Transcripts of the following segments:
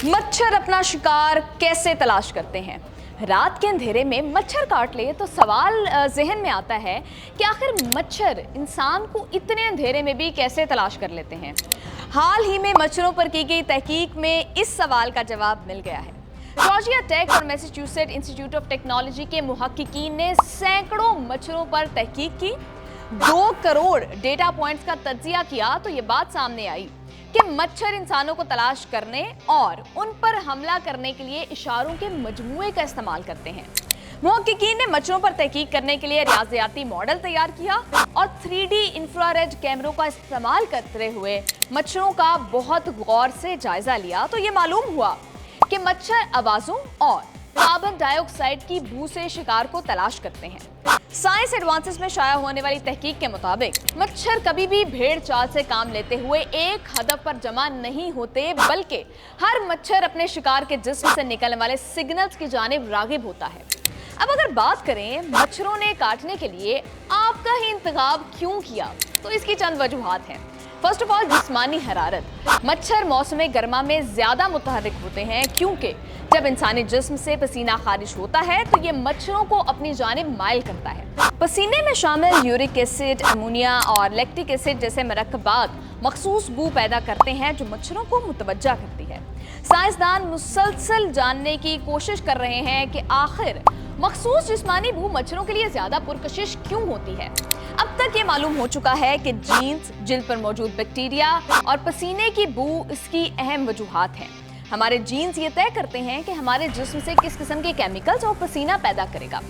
मच्छर अपना शिकार कैसे तलाश करते हैं? रात के अंधेरे में मच्छर काट ले तो सवाल जहन में आता है कि आखिर मच्छर इंसान को इतने अंधेरे में भी कैसे तलाश कर लेते हैं। हाल ही में मच्छरों पर की गई तहकीक में इस सवाल का जवाब मिल गया है। जॉर्जिया टेक और मैसाचुसेट्स इंस्टीट्यूट ऑफ टेक्नोलॉजी के मुहक्किकीन ने सैकड़ों मच्छरों पर तहकीक की, 2 करोड़ डेटा पॉइंट्स का तज्जिया किया तो ये बात सामने आई कि मच्छर इंसानों को तलाश करने और उन पर हमला करने के लिए इशारों के मजमूए का इस्तेमाल करते हैं। मुहक्किकीन ने मच्छरों पर तहकीक करने के लिए रियाजियाती मॉडल तैयार किया और 3D इंफ्रारेड कैमरों का इस्तेमाल करते हुए मच्छरों का बहुत गौर से जायजा लिया तो ये मालूम हुआ कि मच्छर आवाजों और कार्बन डाइऑक्साइड की बू से शिकार को तलाश करते हैं। साइंस एडवांसेस में शाया होने वाली तहकीक के मुताबिक मच्छर कभी भी भेड़ चाल से काम लेते हुए एक हदफ पर जमा नहीं होते, बल्कि हर मच्छर अपने शिकार के जिस्म से निकलने वाले सिग्नल्स की जानिब रागिब होता है। अब अगर बात करें मच्छरों ने काटने के लिए आपका ही इंतखाब क्यों किया, तो इसकी चंद वजूहात हैं। फर्स्ट ऑफ ऑल, जिस्मानी हरारत। मच्छर मौसम गर्मा में ज्यादा मुतहर्रिक होते हैं क्योंकि जब इंसानी जिस्म से पसीना खारिज होता है तो ये मच्छरों को अपनी जानिब माइल करता है। पसीने में शामिल यूरिक एसिड, अमोनिया और लैक्टिक एसिड जैसे मरकबात मखसूस बू पैदा करते हैं जो मच्छरों को मुतवज्जा करती है। साइंसदान मुसलसल जानने की कोशिश कर रहे हैं कि आखिर मखसूस जिस्मानी बू मच्छरों के लिए ज्यादा पुरकशिश क्यों होती है। अब तक ये मालूम हो चुका है कि जीन्स, जिल्द पर मौजूद बैक्टीरिया और पसीने की बू इसकी अहम वजूहात हैं। हमारे जीन्स ये तय करते हैं कि हमारे जिस्म से किस किस्म के केमिकल्स और पसीना पैदा करेगा।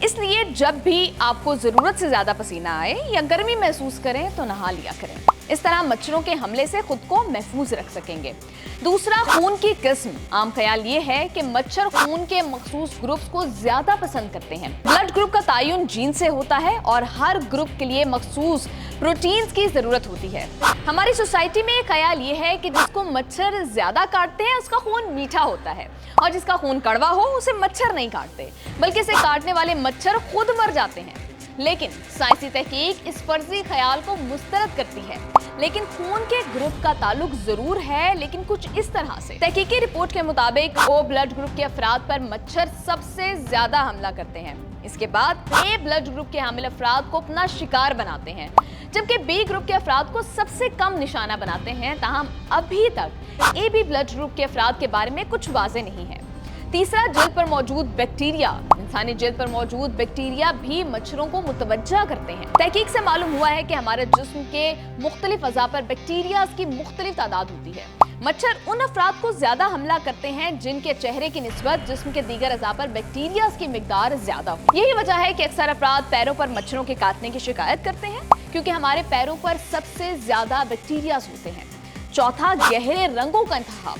इसलिए जब भी आपको जरूरत से ज्यादा पसीना आए या गर्मी महसूस करें तो नहा लिया करें। इस तरह मच्छरों के हमले से खुद को महफूज रख सकेंगे। दूसरा, खून की किस्म। आम ख्याल ये है कि मच्छर खून के मखसूस ग्रुप्स को ज्यादा पसंद करते हैं। ब्लड ग्रुप का तायुन जीन से होता है और हर ग्रुप के लिए मखसूस प्रोटीन्स की जरूरत होती है। हमारी सोसाइटी में एक ख्याल ये है कि जिसको मच्छर ज्यादा काटते हैं उसका खून मीठा होता है और जिसका खून कड़वा हो उसे मच्छर नहीं काटते, बल्कि इसे काटने वाले मच्छर खुद मर जाते हैं। लेकिन साइंसी तहकीक इस फर्जी ख्याल को मुस्तरद करती है। लेकिन खून के ग्रुप का ताल्लुक जरूर है, लेकिन कुछ इस तरह से। तहकीकी रिपोर्ट के मुताबिक ओ ब्लड ग्रुप के अफराद पर मच्छर सबसे ज्यादा हमला करते हैं। इसके बाद ए ब्लड ग्रुप के हामिल अफराद को अपना शिकार बनाते हैं, जबकि बी ग्रुप के अफराद को सबसे कम निशाना बनाते हैं। ताहम अभी तक ए बी ब्लड ग्रुप के अफराद के बारे में कुछ वाज़ेह नहीं है। तीसरा, जिल्द पर मौजूद बैक्टीरिया। इंसानी जिल्द पर मौजूद बैक्टीरिया भी मच्छरों को मुतवज्जा करते हैं। तहकीक से मालूम हुआ है कि हमारे जिस्म के मुख्तलिफ अज़ा पर बैक्टीरिया की मुख्तलिफ तादाद होती है। मच्छर उन अफराद को ज्यादा हमला करते हैं जिनके चेहरे की निस्बत जिस्म के दीगर अज़ा पर बैक्टीरिया की मिकदार ज्यादा हो। यही वजह है कि अक्सर अफराद पैरों पर मच्छरों के काटने की शिकायत करते हैं, क्योंकि हमारे पैरों पर सबसे ज्यादा बैक्टीरिया होते हैं। चौथा, गहरे रंगों का इंतखाब।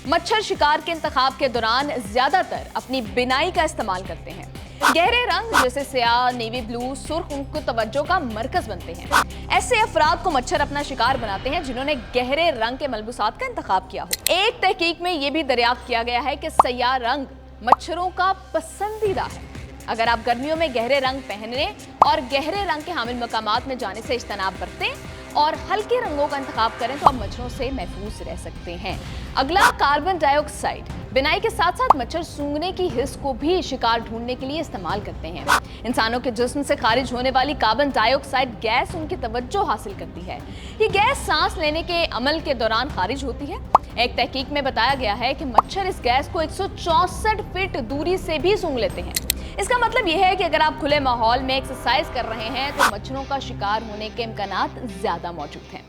मच्छर शिकार के इंतखाब के दौरान ज्यादातर अपनी बिनाई का इस्तेमाल करते हैं। गहरे रंग जैसे स्याह, नेवी ब्लू, सुर्ख उनको तवज्जो का मरकज बनते हैं। ऐसे अफराद को मच्छर अपना शिकार बनाते हैं जिन्होंने गहरे रंग के मलबूसात का इंतखाब किया हो। एक तहकीक में यह भी दरियाफ्त किया गया है कि सयाह रंग मच्छरों का पसंदीदा है। अगर आप गर्मियों में गहरे रंग पहनने और गहरे रंग के हामिल मकामात में जाने से इज्तनाब बरतें और हल्के रंगों का इंतखाब करें तो आप मच्छरों से महफूज रह सकते हैं। अगला, कार्बन डाइऑक्साइड। बिनाई के साथ साथ मच्छर सूंघने की हिस्स को भी शिकार ढूंढने के लिए इस्तेमाल करते हैं। इंसानों के जिस्म से खारिज होने वाली कार्बन डाइऑक्साइड गैस उनकी तवज्जो हासिल करती है। ये गैस सांस लेने के अमल के दौरान खारिज होती है। एक तहकीक में बताया गया है कि मच्छर इस गैस को 164 फीट दूरी से भी सूंघ लेते हैं। इसका मतलब यह है कि अगर आप खुले माहौल में एक्सरसाइज कर रहे हैं तो मच्छरों का शिकार होने के इम्कानात ज्यादा मौजूद हैं।